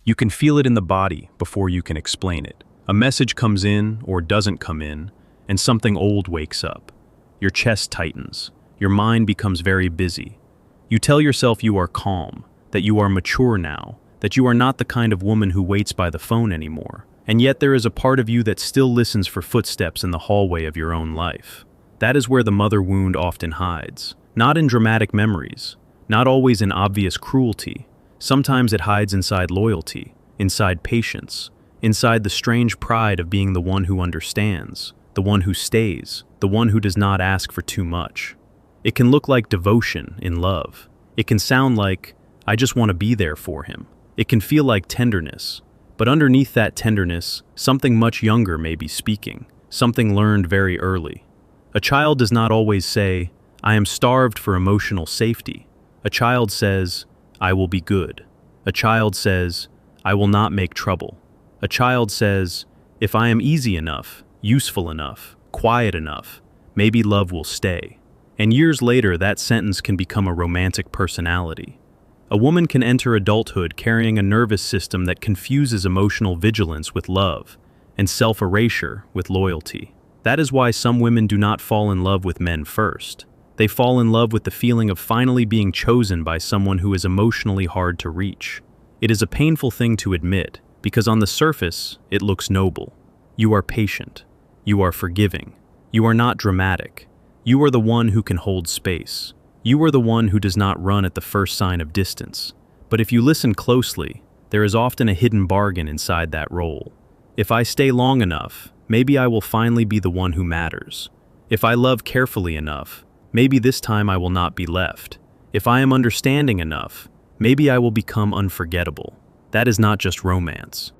You can feel it in the body before you can explain it. A message comes in or doesn't come in, and something old wakes up. Your chest tightens. Your mind becomes very busy. You tell yourself you are calm, that you are mature now, that you are not the kind of woman who waits by the phone anymore. And yet there is a part of you that still listens for footsteps in the hallway of your own life. That is where the mother wound often hides. Not in dramatic memories, not always in obvious cruelty. Sometimes it hides inside loyalty, inside patience, inside the strange pride of being the one who understands, the one who stays, the one who does not ask for too much. It can look like devotion in love. It can sound like, I just want to be there for him. It can feel like tenderness. But underneath that tenderness, something much younger may be speaking, something learned very early. A child does not always say, I am starved for emotional safety. A child says, I will be good. A child says, I will not make trouble. A child says, if I am easy enough, useful enough, quiet enough, maybe love will stay. And years later, that sentence can become a romantic personality. A woman can enter adulthood carrying a nervous system that confuses emotional vigilance with love and self-erasure with loyalty. That is why some women do not fall in love with men first. They fall in love with the feeling of finally being chosen by someone who is emotionally hard to reach. It is a painful thing to admit, because on the surface, it looks noble. You are patient. You are forgiving. You are not dramatic. You are the one who can hold space. You are the one who does not run at the first sign of distance. But if you listen closely, there is often a hidden bargain inside that role. If I stay long enough, maybe I will finally be the one who matters. If I love carefully enough, maybe this time I will not be left. If I am understanding enough, maybe I will become unforgettable. That is not just romance.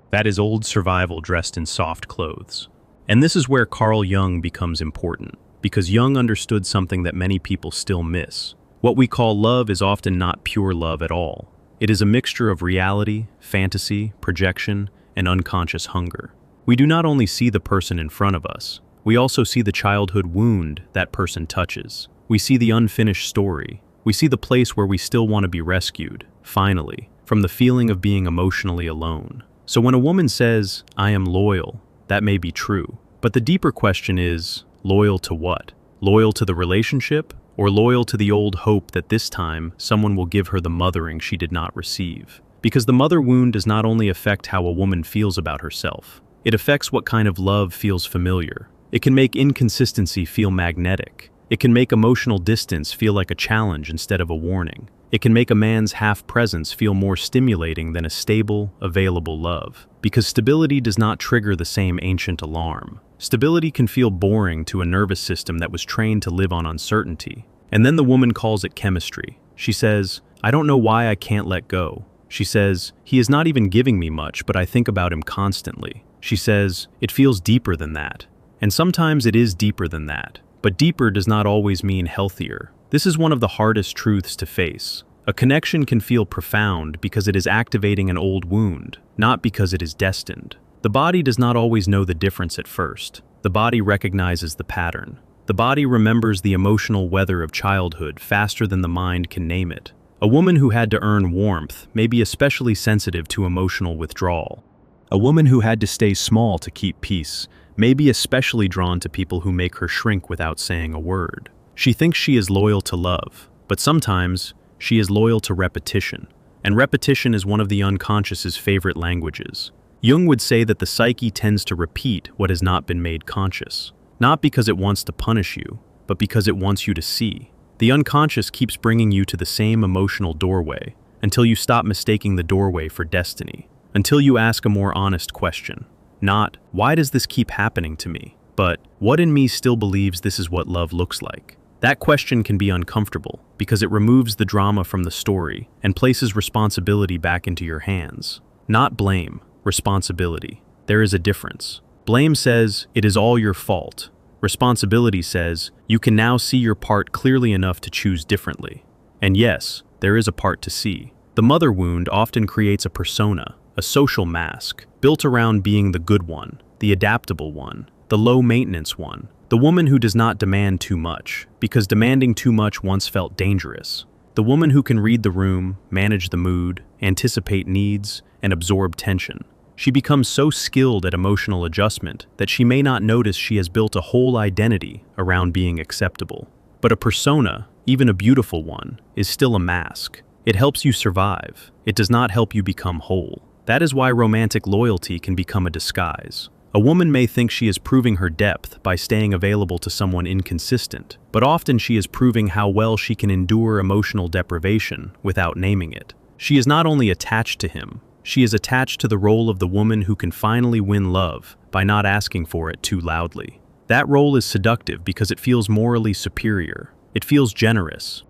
That is old survival dressed in soft clothes. And this is where Carl Jung becomes important, because Jung understood something that many people still miss. What we call love is often not pure love at all. It is a mixture of reality, fantasy, projection, and unconscious hunger. We do not only see the person in front of us, we also see the childhood wound that person touches. We see the unfinished story. We see the place where we still want to be rescued, finally, from the feeling of being emotionally alone. So when a woman says, I am loyal, that may be true. But the deeper question is, loyal to what? Loyal to the relationship, or loyal to the old hope that this time someone will give her the mothering she did not receive? Because the mother wound does not only affect how a woman feels about herself, it affects what kind of love feels familiar. It can make inconsistency feel magnetic. It can make emotional distance feel like a challenge instead of a warning. It can make a man's half-presence feel more stimulating than a stable, available love. Because stability does not trigger the same ancient alarm. Stability can feel boring to a nervous system that was trained to live on uncertainty. And then the woman calls it chemistry. She says, I don't know why I can't let go. She says, he is not even giving me much, but I think about him constantly. She says, it feels deeper than that. And sometimes it is deeper than that. But deeper does not always mean healthier. This is one of the hardest truths to face. A connection can feel profound because it is activating an old wound, not because it is destined. The body does not always know the difference at first. The body recognizes the pattern. The body remembers the emotional weather of childhood faster than the mind can name it. A woman who had to earn warmth may be especially sensitive to emotional withdrawal. A woman who had to stay small to keep peace may be especially drawn to people who make her shrink without saying a word. She thinks she is loyal to love, but sometimes she is loyal to repetition. And repetition is one of the unconscious's favorite languages. Jung would say that the psyche tends to repeat what has not been made conscious. Not because it wants to punish you, but because it wants you to see. The unconscious keeps bringing you to the same emotional doorway until you stop mistaking the doorway for destiny. Until you ask a more honest question. Not, why does this keep happening to me? But, what in me still believes this is what love looks like? That question can be uncomfortable because it removes the drama from the story and places responsibility back into your hands. Not blame, responsibility. There is a difference. Blame says, it is all your fault. Responsibility says, you can now see your part clearly enough to choose differently. And yes, there is a part to see. The mother wound often creates a persona, a social mask, built around being the good one, the adaptable one, the low-maintenance one, the woman who does not demand too much, because demanding too much once felt dangerous. The woman who can read the room, manage the mood, anticipate needs, and absorb tension. She becomes so skilled at emotional adjustment that she may not notice she has built a whole identity around being acceptable. But a persona, even a beautiful one, is still a mask. It helps you survive. It does not help you become whole. That is why romantic loyalty can become a disguise. A woman may think she is proving her depth by staying available to someone inconsistent, but often she is proving how well she can endure emotional deprivation without naming it. She is not only attached to him, she is attached to the role of the woman who can finally win love by not asking for it too loudly. That role is seductive because it feels morally superior. It feels generous.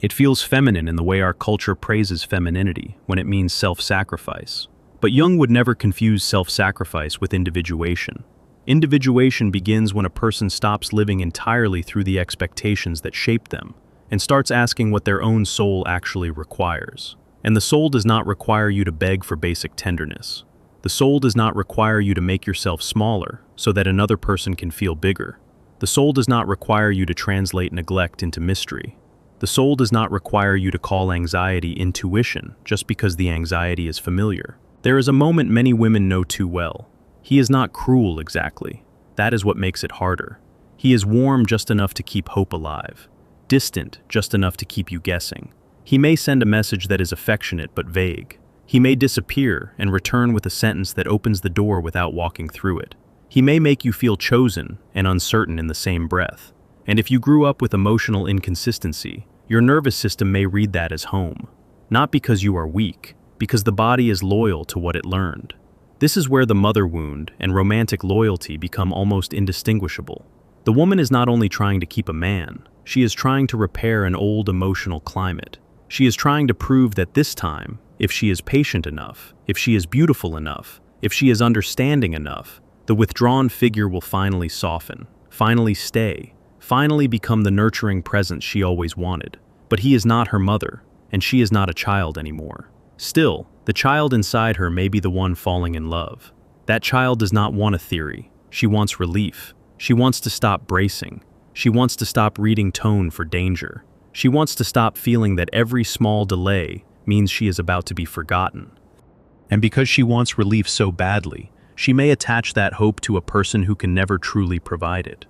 It feels feminine in the way our culture praises femininity when it means self-sacrifice. But Jung would never confuse self-sacrifice with individuation. Individuation begins when a person stops living entirely through the expectations that shape them and starts asking what their own soul actually requires. And the soul does not require you to beg for basic tenderness. The soul does not require you to make yourself smaller so that another person can feel bigger. The soul does not require you to translate neglect into mystery. The soul does not require you to call anxiety intuition just because the anxiety is familiar. There is a moment many women know too well. He is not cruel exactly. That is what makes it harder. He is warm just enough to keep hope alive, distant just enough to keep you guessing. He may send a message that is affectionate but vague. He may disappear and return with a sentence that opens the door without walking through it. He may make you feel chosen and uncertain in the same breath. And if you grew up with emotional inconsistency, your nervous system may read that as home. Not because you are weak, because the body is loyal to what it learned. This is where the mother wound and romantic loyalty become almost indistinguishable. The woman is not only trying to keep a man, she is trying to repair an old emotional climate. She is trying to prove that this time, if she is patient enough, if she is beautiful enough, if she is understanding enough, the withdrawn figure will finally soften, finally stay, finally become the nurturing presence she always wanted. But he is not her mother, and she is not a child anymore. Still, the child inside her may be the one falling in love. That child does not want a theory. She wants relief. She wants to stop bracing. She wants to stop reading tone for danger. She wants to stop feeling that every small delay means she is about to be forgotten. And because she wants relief so badly, she may attach that hope to a person who can never truly provide it.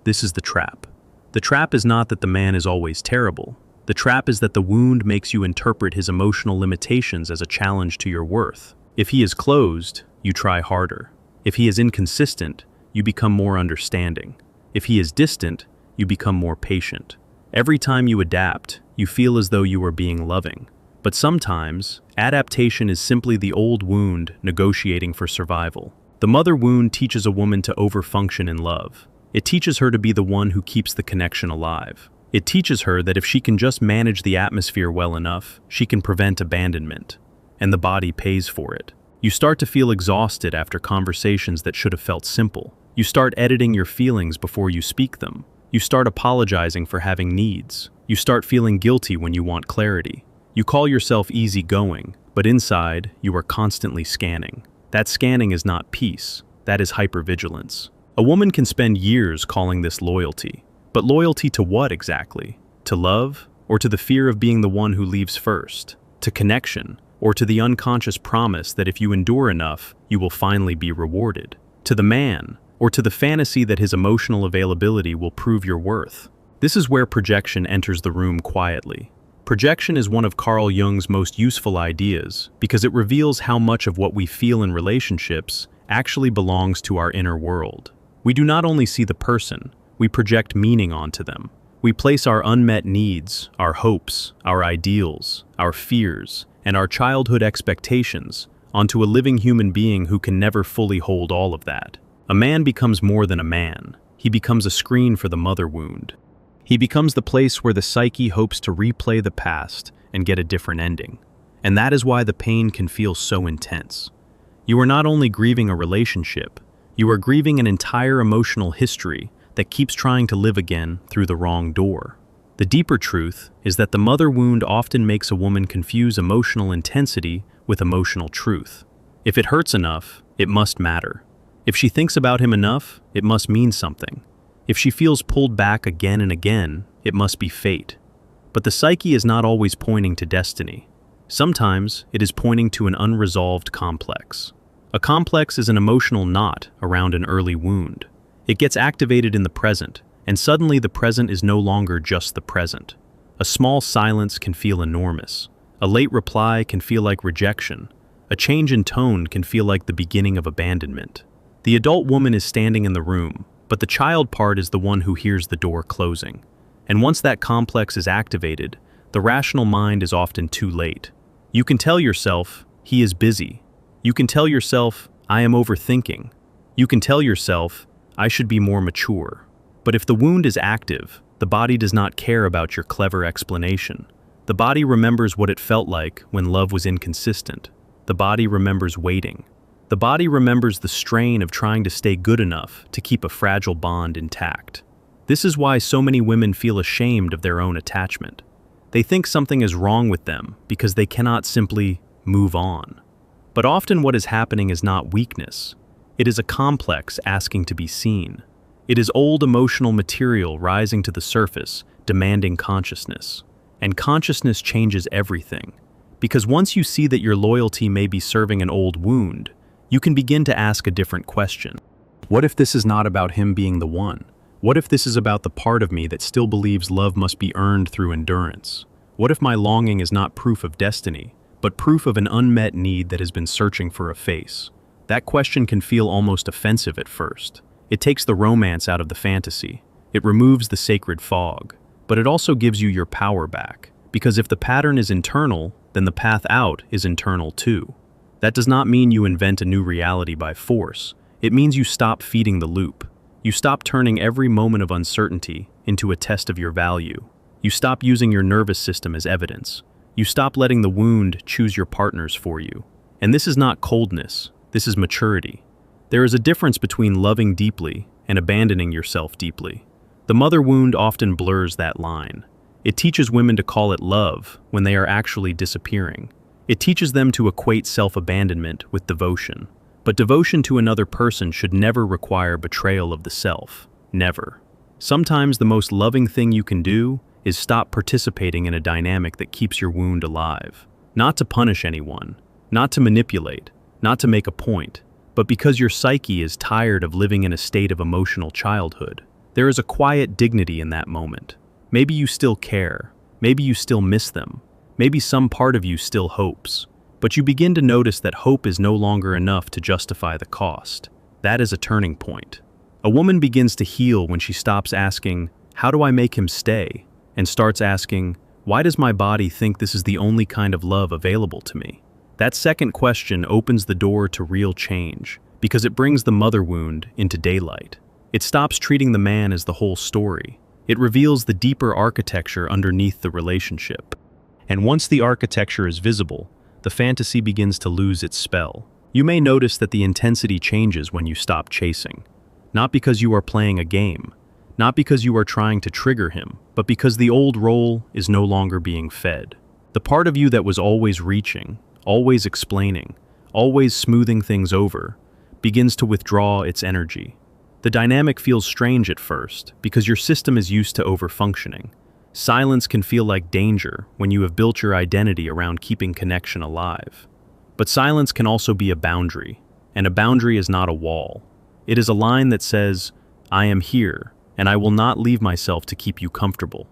This is the trap. The trap is not that the man is always terrible. The trap is that the wound makes you interpret his emotional limitations as a challenge to your worth. If he is closed, you try harder. If he is inconsistent, you become more understanding. If he is distant, you become more patient. Every time you adapt, you feel as though you are being loving. But sometimes, adaptation is simply the old wound negotiating for survival. The mother wound teaches a woman to overfunction in love. It teaches her to be the one who keeps the connection alive. It teaches her that if she can just manage the atmosphere well enough, she can prevent abandonment. And the body pays for it. You start to feel exhausted after conversations that should have felt simple. You start editing your feelings before you speak them. You start apologizing for having needs. You start feeling guilty when you want clarity. You call yourself easygoing, but inside, you are constantly scanning. That scanning is not peace. That is hypervigilance. A woman can spend years calling this loyalty. But loyalty to what exactly? To love? Or to the fear of being the one who leaves first? To connection? Or to the unconscious promise that if you endure enough, you will finally be rewarded? To the man? Or to the fantasy that his emotional availability will prove your worth? This is where projection enters the room quietly. Projection is one of Carl Jung's most useful ideas because it reveals how much of what we feel in relationships actually belongs to our inner world. We do not only see the person, we project meaning onto them. We place our unmet needs, our hopes, our ideals, our fears, and our childhood expectations onto a living human being who can never fully hold all of that. A man becomes more than a man. He becomes a screen for the mother wound. He becomes the place where the psyche hopes to replay the past and get a different ending. And that is why the pain can feel so intense. You are not only grieving a relationship, you are grieving an entire emotional history that keeps trying to live again through the wrong door. The deeper truth is that the mother wound often makes a woman confuse emotional intensity with emotional truth. If it hurts enough, it must matter. If she thinks about him enough, it must mean something. If she feels pulled back again and again, it must be fate. But the psyche is not always pointing to destiny. Sometimes it is pointing to an unresolved complex. A complex is an emotional knot around an early wound. It gets activated in the present, and suddenly the present is no longer just the present. A small silence can feel enormous. A late reply can feel like rejection. A change in tone can feel like the beginning of abandonment. The adult woman is standing in the room, but the child part is the one who hears the door closing. And once that complex is activated, the rational mind is often too late. You can tell yourself, he is busy. You can tell yourself, I am overthinking. You can tell yourself, I should be more mature. But if the wound is active, the body does not care about your clever explanation. The body remembers what it felt like when love was inconsistent. The body remembers waiting. The body remembers the strain of trying to stay good enough to keep a fragile bond intact. This is why so many women feel ashamed of their own attachment. They think something is wrong with them because they cannot simply move on. But often what is happening is not weakness. It is a complex asking to be seen. It is old emotional material rising to the surface, demanding consciousness. And consciousness changes everything. Because once you see that your loyalty may be serving an old wound, you can begin to ask a different question. What if this is not about him being the one? What if this is about the part of me that still believes love must be earned through endurance? What if my longing is not proof of destiny, but proof of an unmet need that has been searching for a face? That question can feel almost offensive at first. It takes the romance out of the fantasy. It removes the sacred fog. But it also gives you your power back. Because if the pattern is internal, then the path out is internal too. That does not mean you invent a new reality by force. It means you stop feeding the loop. You stop turning every moment of uncertainty into a test of your value. You stop using your nervous system as evidence. You stop letting the wound choose your partners for you. And this is not coldness. This is maturity. There is a difference between loving deeply and abandoning yourself deeply. The mother wound often blurs that line. It teaches women to call it love when they are actually disappearing. It teaches them to equate self-abandonment with devotion. But devotion to another person should never require betrayal of the self. Never. Sometimes the most loving thing you can do is stop participating in a dynamic that keeps your wound alive. Not to punish anyone, not to manipulate, not to make a point, but because your psyche is tired of living in a state of emotional childhood. There is a quiet dignity in that moment. Maybe you still care. Maybe you still miss them. Maybe some part of you still hopes. But you begin to notice that hope is no longer enough to justify the cost. That is a turning point. A woman begins to heal when she stops asking, how do I make him stay? And starts asking, why does my body think this is the only kind of love available to me? That second question opens the door to real change, because it brings the mother wound into daylight. It stops treating the man as the whole story. It reveals the deeper architecture underneath the relationship. And once the architecture is visible, the fantasy begins to lose its spell. You may notice that the intensity changes when you stop chasing. Not because you are playing a game, not because you are trying to trigger him, but because the old role is no longer being fed. The part of you that was always reaching, always explaining, always smoothing things over, begins to withdraw its energy. The dynamic feels strange at first because your system is used to overfunctioning. Silence can feel like danger when you have built your identity around keeping connection alive. But silence can also be a boundary, and a boundary is not a wall. It is a line that says, I am here, and I will not leave myself to keep you comfortable.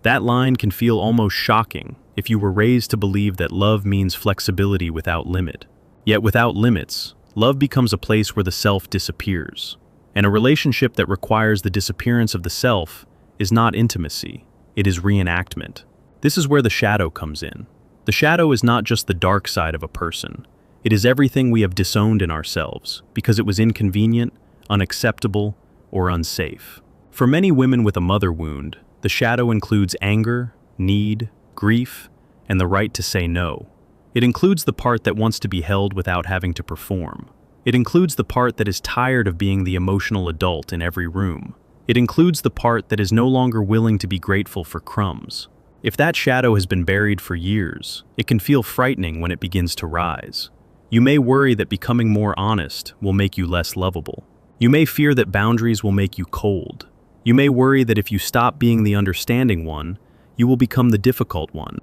That line can feel almost shocking if you were raised to believe that love means flexibility without limit. Yet without limits, love becomes a place where the self disappears. And a relationship that requires the disappearance of the self is not intimacy, it is reenactment. This is where the shadow comes in. The shadow is not just the dark side of a person. It is everything we have disowned in ourselves because it was inconvenient, unacceptable, or unsafe. For many women with a mother wound, the shadow includes anger, need, grief, and the right to say no. It includes the part that wants to be held without having to perform. It includes the part that is tired of being the emotional adult in every room. It includes the part that is no longer willing to be grateful for crumbs. If that shadow has been buried for years, it can feel frightening when it begins to rise. You may worry that becoming more honest will make you less lovable. You may fear that boundaries will make you cold. You may worry that if you stop being the understanding one, you will become the difficult one.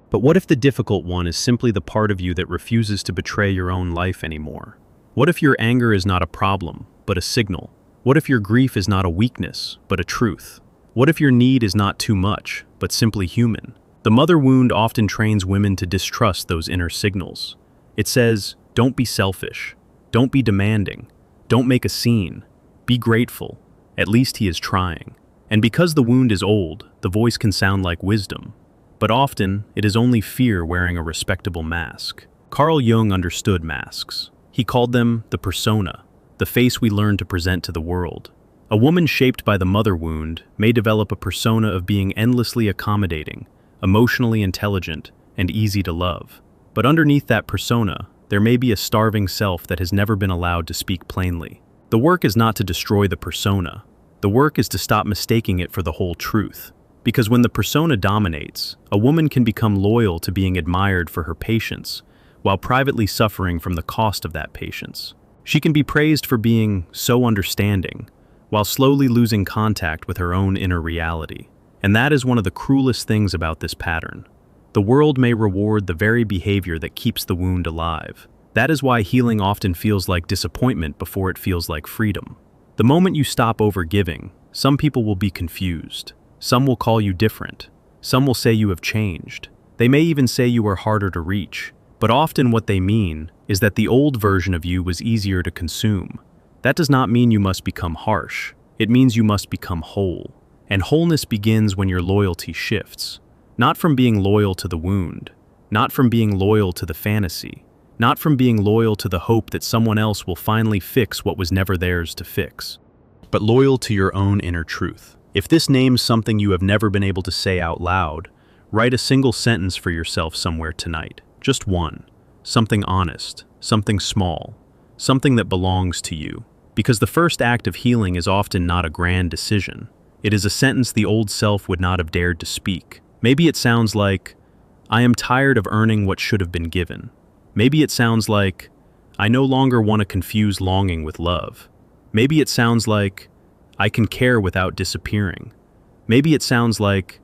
But what if the difficult one is simply the part of you that refuses to betray your own life anymore? What if your anger is not a problem, but a signal? What if your grief is not a weakness, but a truth? What if your need is not too much, but simply human? The mother wound often trains women to distrust those inner signals. It says, don't be selfish, don't be demanding, don't make a scene, be grateful, at least he is trying. And because the wound is old, the voice can sound like wisdom. But often, it is only fear wearing a respectable mask. Carl Jung understood masks. He called them the persona, the face we learn to present to the world. A woman shaped by the mother wound may develop a persona of being endlessly accommodating, emotionally intelligent, and easy to love. But underneath that persona, there may be a starving self that has never been allowed to speak plainly. The work is not to destroy the persona. The work is to stop mistaking it for the whole truth. Because when the persona dominates, a woman can become loyal to being admired for her patience, while privately suffering from the cost of that patience. She can be praised for being so understanding, while slowly losing contact with her own inner reality. And that is one of the cruelest things about this pattern. The world may reward the very behavior that keeps the wound alive. That is why healing often feels like disappointment before it feels like freedom. The moment you stop overgiving, some people will be confused. Some will call you different. Some will say you have changed. They may even say you are harder to reach. But often what they mean is that the old version of you was easier to consume. That does not mean you must become harsh. It means you must become whole. And wholeness begins when your loyalty shifts. Not from being loyal to the wound, not from being loyal to the fantasy, not from being loyal to the hope that someone else will finally fix what was never theirs to fix, but loyal to your own inner truth. If this names something you have never been able to say out loud, write a single sentence for yourself somewhere tonight. Just one. Something honest, something small, something that belongs to you. Because the first act of healing is often not a grand decision. It is a sentence the old self would not have dared to speak. Maybe it sounds like, I am tired of earning what should have been given. Maybe it sounds like, I no longer want to confuse longing with love. Maybe it sounds like, I can care without disappearing. Maybe it sounds like,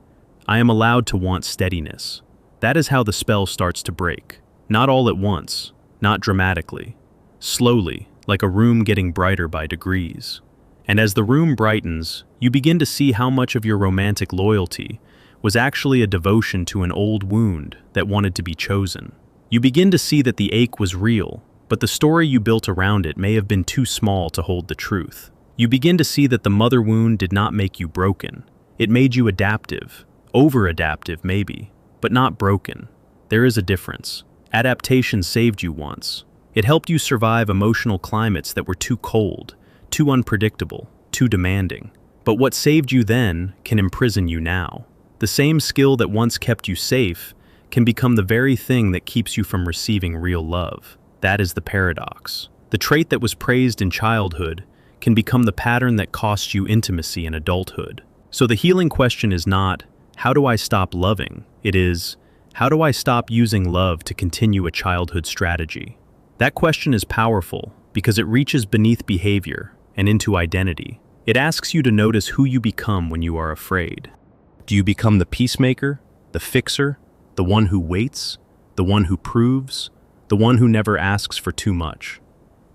I am allowed to want steadiness. That is how the spell starts to break. Not all at once, not dramatically. Slowly, like a room getting brighter by degrees. And as the room brightens, you begin to see how much of your romantic loyalty was actually a devotion to an old wound that wanted to be chosen. You begin to see that the ache was real, but the story you built around it may have been too small to hold the truth. You begin to see that the mother wound did not make you broken. It made you adaptive, over-adaptive maybe, but not broken. There is a difference. Adaptation saved you once. It helped you survive emotional climates that were too cold, too unpredictable, too demanding. But what saved you then can imprison you now. The same skill that once kept you safe can become the very thing that keeps you from receiving real love. That is the paradox. The trait that was praised in childhood can become the pattern that costs you intimacy in adulthood. So the healing question is not, how do I stop loving? It is, how do I stop using love to continue a childhood strategy? That question is powerful because it reaches beneath behavior and into identity. It asks you to notice who you become when you are afraid. Do you become the peacemaker, the fixer, the one who waits, the one who proves, the one who never asks for too much?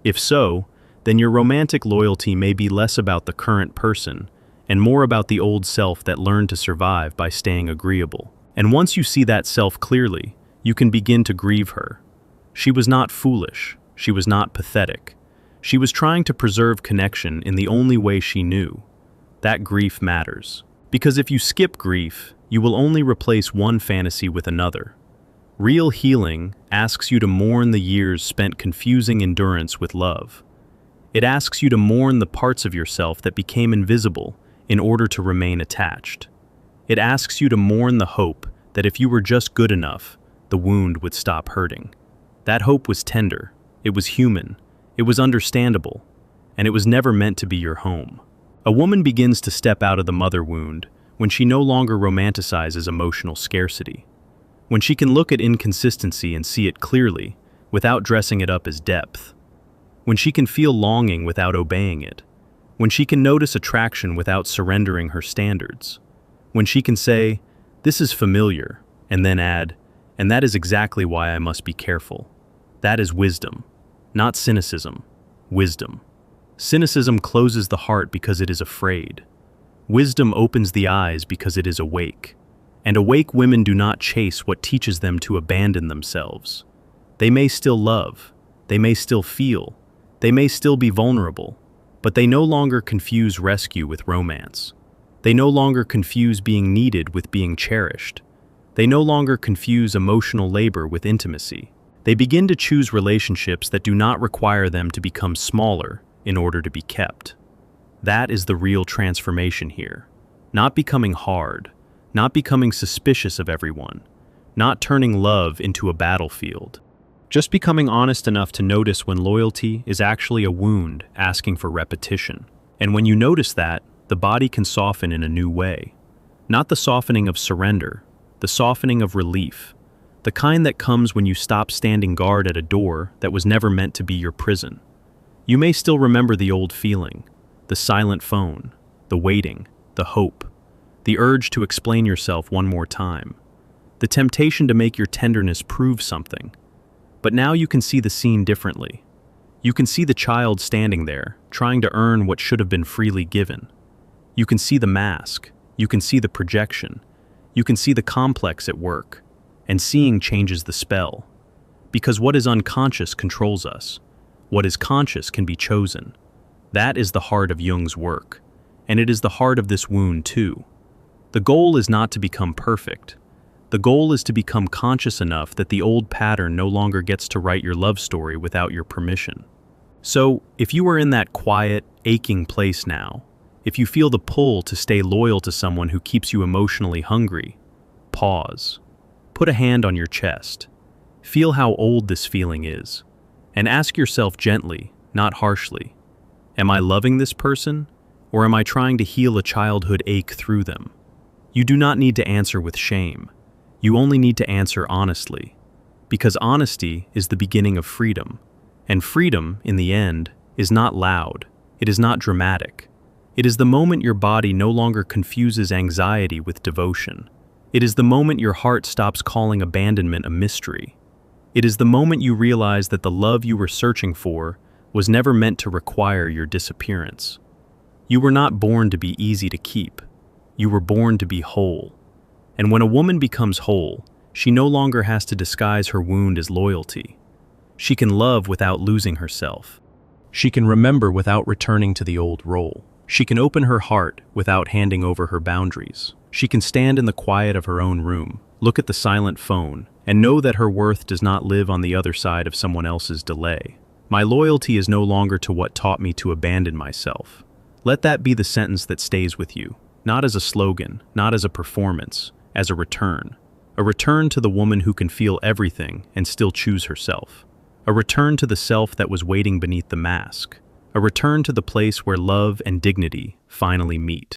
If so, then your romantic loyalty may be less about the current person and more about the old self that learned to survive by staying agreeable. And once you see that self clearly, you can begin to grieve her. She was not foolish. She was not pathetic. She was trying to preserve connection in the only way she knew. That grief matters. Because if you skip grief, you will only replace one fantasy with another. Real healing asks you to mourn the years spent confusing endurance with love. It asks you to mourn the parts of yourself that became invisible in order to remain attached. It asks you to mourn the hope that if you were just good enough, the wound would stop hurting. That hope was tender, it was human, it was understandable, and it was never meant to be your home. A woman begins to step out of the mother wound when she no longer romanticizes emotional scarcity. When she can look at inconsistency and see it clearly, without dressing it up as depth. When she can feel longing without obeying it. When she can notice attraction without surrendering her standards. When she can say, "This is familiar," and then add, And that is exactly why I must be careful. That is wisdom, not cynicism, wisdom. Cynicism closes the heart because it is afraid. Wisdom opens the eyes because it is awake. And awake women do not chase what teaches them to abandon themselves. They may still love, they may still feel, they may still be vulnerable, but they no longer confuse rescue with romance. They no longer confuse being needed with being cherished. They no longer confuse emotional labor with intimacy. They begin to choose relationships that do not require them to become smaller in order to be kept. That is the real transformation here. Not becoming hard, not becoming suspicious of everyone, not turning love into a battlefield. Just becoming honest enough to notice when loyalty is actually a wound asking for repetition. And when you notice that, the body can soften in a new way. Not the softening of surrender, the softening of relief. The kind that comes when you stop standing guard at a door that was never meant to be your prison. You may still remember the old feeling, the silent phone, the waiting, the hope, the urge to explain yourself one more time, the temptation to make your tenderness prove something. But now you can see the scene differently. You can see the child standing there, trying to earn what should have been freely given. You can see the mask, you can see the projection, you can see the complex at work, and seeing changes the spell. Because what is unconscious controls us. What is conscious can be chosen. That is the heart of Jung's work, and it is the heart of this wound too. The goal is not to become perfect. The goal is to become conscious enough that the old pattern no longer gets to write your love story without your permission. So, if you are in that quiet, aching place now, if you feel the pull to stay loyal to someone who keeps you emotionally hungry, pause. Put a hand on your chest. Feel how old this feeling is. And ask yourself gently, not harshly, am I loving this person, or am I trying to heal a childhood ache through them? You do not need to answer with shame. You only need to answer honestly. Because honesty is the beginning of freedom. And freedom, in the end, is not loud. It is not dramatic. It is the moment your body no longer confuses anxiety with devotion. It is the moment your heart stops calling abandonment a mystery. It is the moment you realize that the love you were searching for was never meant to require your disappearance. You were not born to be easy to keep. You were born to be whole. And when a woman becomes whole, she no longer has to disguise her wound as loyalty. She can love without losing herself. She can remember without returning to the old role. She can open her heart without handing over her boundaries. She can stand in the quiet of her own room, look at the silent phone, and know that her worth does not live on the other side of someone else's delay. My loyalty is no longer to what taught me to abandon myself. Let that be the sentence that stays with you, not as a slogan, not as a performance, as a return. A return to the woman who can feel everything and still choose herself. A return to the self that was waiting beneath the mask. A return to the place where love and dignity finally meet.